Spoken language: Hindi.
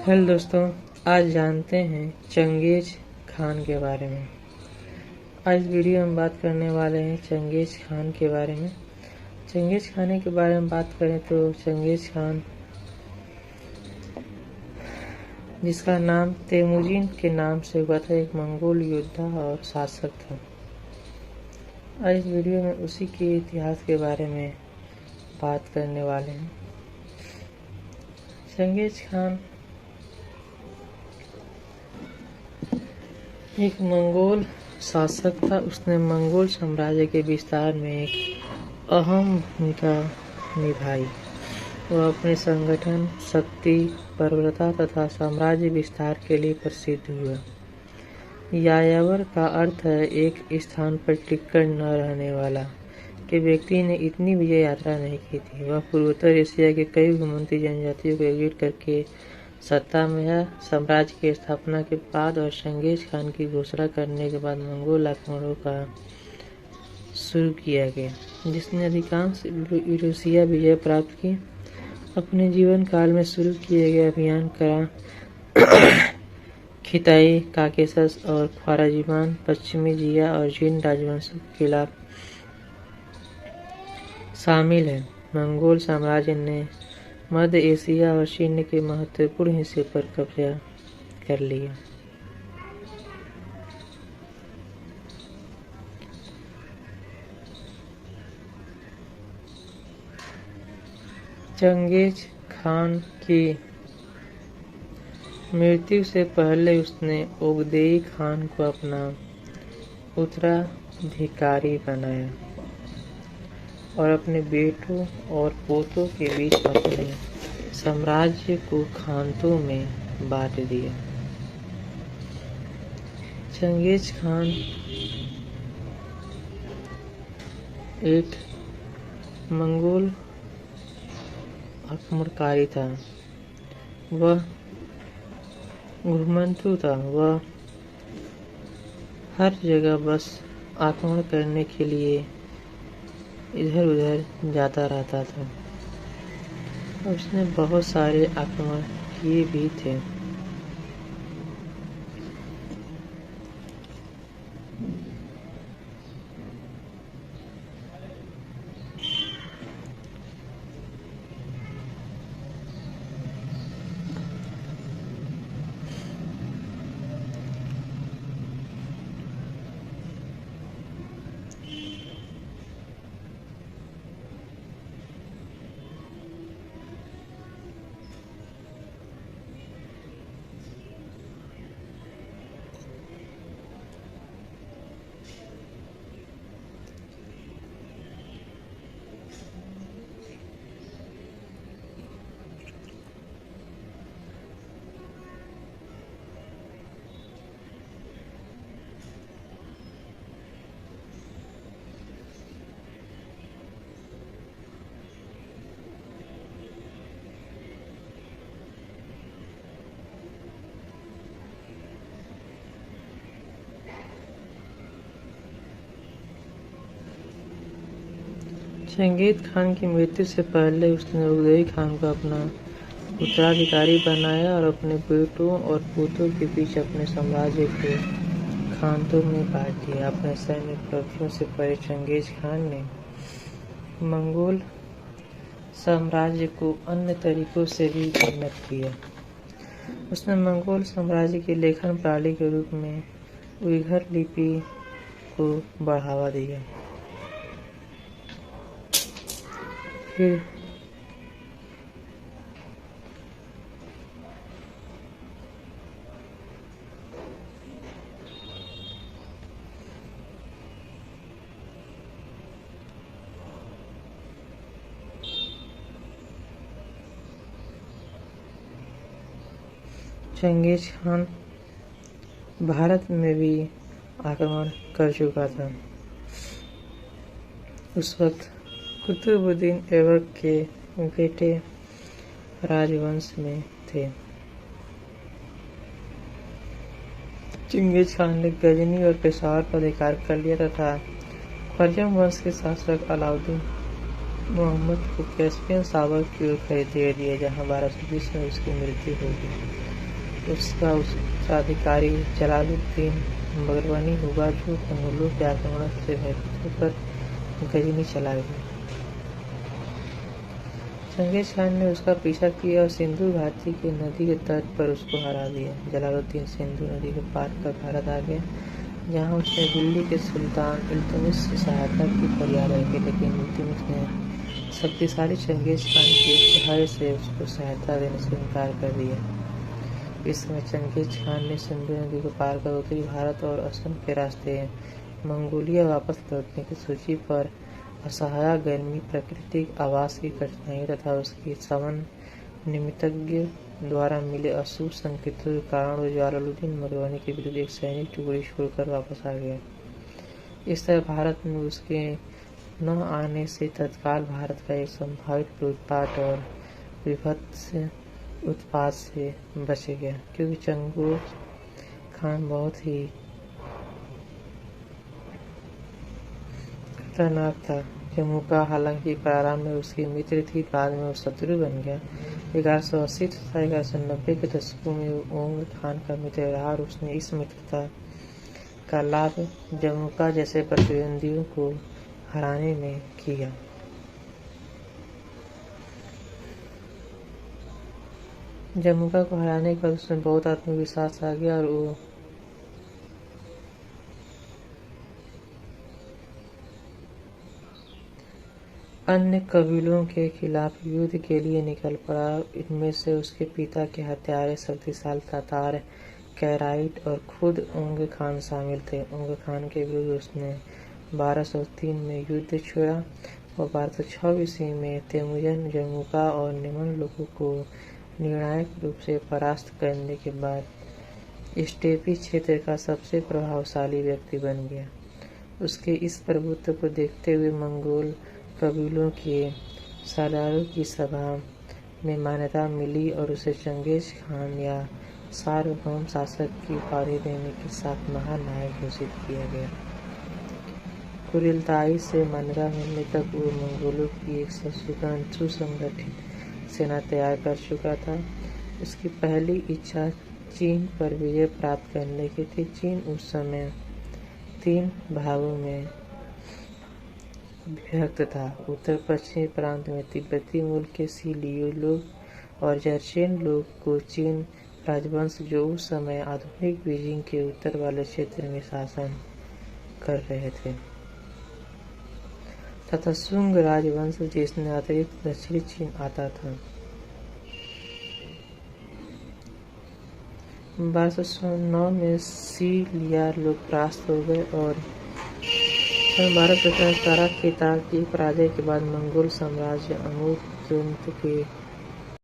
हेलो दोस्तों, आज जानते हैं चंगेज खान के बारे में। आज वीडियो में बात करने वाले हैं चंगेज खान के बारे में। चंगेज खान के बारे में बात करें तो चंगेज खान, जिसका नाम तेमुजिन के नाम से हुआ था, एक मंगोल योद्धा और शासक था। आज इस वीडियो में उसी के इतिहास के बारे में बात करने वाले हैं। चंगेज खान एक मंगोल शासक था। उसने मंगोल साम्राज्य के विस्तार में एक अहम भूमिका निभाई। वह अपने संगठन, शक्ति, बर्बरता तथा साम्राज्य विस्तार के लिए प्रसिद्ध हुआ। यायावर का अर्थ है एक स्थान पर टिककर न रहने वाला, कि व्यक्ति ने इतनी विजय यात्रा नहीं की थी। वह पूर्वोत्तर एशिया के कई घुमंती जनजातियों को एकजुट करके सत्ता में है। साम्राज्य की स्थापना के बाद और चंगेज खान की घोषणा करने के बाद मंगोल आक्रमणों का शुरू किया गया, जिसने अधिकांश यूरेशिया विजय प्राप्त की। अपने जीवन काल में शुरू किए गए अभियान खिताई, काकेशस और ख्वाराज़मियान पश्चिमी जिया और जिन राजवंशों के खिलाफ शामिल है। मंगोल साम्राज्य ने मध्य एशिया और चीन के महत्वपूर्ण हिस्से पर कब्जा कर लिया। चंगेज खान की मृत्यु से पहले उसने ओगदेई खान को अपना उत्तराधिकारी बनाया और अपने बेटों और पोतों के बीच अपने साम्राज्य को खानतों में बांट दिया। चंगेज खान एक मंगोल आक्रमणकारी था। वह घुमंतू था। वह हर जगह बस आक्रमण करने के लिए इधर उधर जाता रहता था। उसने बहुत सारे आक्रमण किए भी थे। चंगेज खान की मृत्यु से पहले उसने ओगदेई खान को अपना उत्तराधिकारी बनाया और अपने बेटों और पोतों के बीच अपने साम्राज्य को खानतों में बांट दिया। अपने सैन्य उपलब्धियों से परे चंगेज खान ने मंगोल साम्राज्य को अन्य तरीकों से भी उन्नत किया। उसने मंगोल साम्राज्य की लेखन प्रणाली के रूप में उइघर लिपि को बढ़ावा दिया। फिर चंगेज खान भारत में भी आक्रमण कर चुका था। उस वक्त कुतुबुद्दीन ऐबक के बेटे राजवंश में थे। चंगेज खान ने गजनी और पेशावर पर अधिकार कर लिया तथा ख्वारिज़म वंश के शासक अलाउद्दीन मोहम्मद को कैस्पियन सागर की ओर खदेड़ दिया, जहां 1220 में उसकी मृत्यु हो गई। उसका उत्तराधिकारी जलालुद्दीन बरवानी हुआ, जो मंगोलों के आक्रमण से भयभीत होकर गजनी चला गया। चंगेज खान ने उसका पीछा किया और सिंधु घाटी के नदी के तट पर उसको हरा दिया। जलालुद्दीन सिंधु नदी को पार कर भारत आ गया, जहाँ उसने दिल्ली के सुल्तान इल्तुतमिश से सहायता की फरियाद रखी, लेकिन इल्तुतमिश ने शक्तिशाली चंगेज खान के भय से उसको सहायता देने से इनकार कर दिया। इस समय चंगेज खान ने सिंधु नदी को पार कर उत्तरी भारत और असम के रास्ते मंगोलिया वापस लौटने की सूची पर असहाय गर्मी, प्राकृतिक आवास की कठिनाई तथा उसकी सवन निमित्तज्ञ द्वारा मिले अशुभ संकेतों के कारण वो जलालुद्दीन बरवानी के विरुद्ध एक सैनिक टुकड़ी छोड़कर वापस आ गया। इस तरह भारत में उसके न आने से तत्काल भारत का एक संभावित लूटपाट और विभत्स उत्पात से बच गया, क्योंकि चंगेज खान बहुत ही खतरनाक था। जमुका हालांकि प्रारंभ में उसकी मित्र थी, बाद में वो शत्रु बन गया। 1180 तथा 1190 के दशकों में ओंग खान का मित्र रहा और उसने इस मित्रता का लाभ जमुका जैसे प्रतिद्वंदियों को हराने में किया। जमुका को हराने के बाद उसमें बहुत आत्मविश्वास आ गया और वो अन्य कबीलों के खिलाफ युद्ध के लिए निकल पड़ा। इनमें से उसके पिता के हत्यारे शक्तिशाली तातार, कैराइट और खुद ओंग खान शामिल थे। ओंग खान के विरुद्ध उसने 1203 में युद्ध छेड़ा और 1206 ईस्वी में तेमुजन, जमुका और निमन लोगों को निर्णायक रूप से परास्त करने के बाद स्टेपी क्षेत्र का सबसे प्रभावशाली व्यक्ति बन गया। उसके इस प्रभुत्व को देखते हुए मंगोल कबीलों के सरदारों की सभा में मान्यता मिली और उसे चंगेज खान या सार्वभौम शासक की उपाधि देने के साथ महानायक घोषित किया गया। कुरिलताई से मान्यता मिलने तक वो मंगोलों की एक सुसंगठित सेना तैयार कर चुका था। उसकी पहली इच्छा चीन पर विजय प्राप्त करने की थी। चीन उस समय 3 भागों में विभक्त था। उत्तर पश्चिमी प्रांत में तिब्बती मूल के सी लियू लोग और जर्चेन लोग को चीन राजवंश, जो उस समय आधुनिक बीजिंग के उत्तर वाले क्षेत्र में शासन कर रहे थे, तथा सुंग राजवंश जिसने अतिरिक्त दक्षिणी चीन आता था। 1209 में सी लिया लोग परास्त हो गए और 1217 खिता की पराजय के बाद मंगोल साम्राज्य अमूर्त के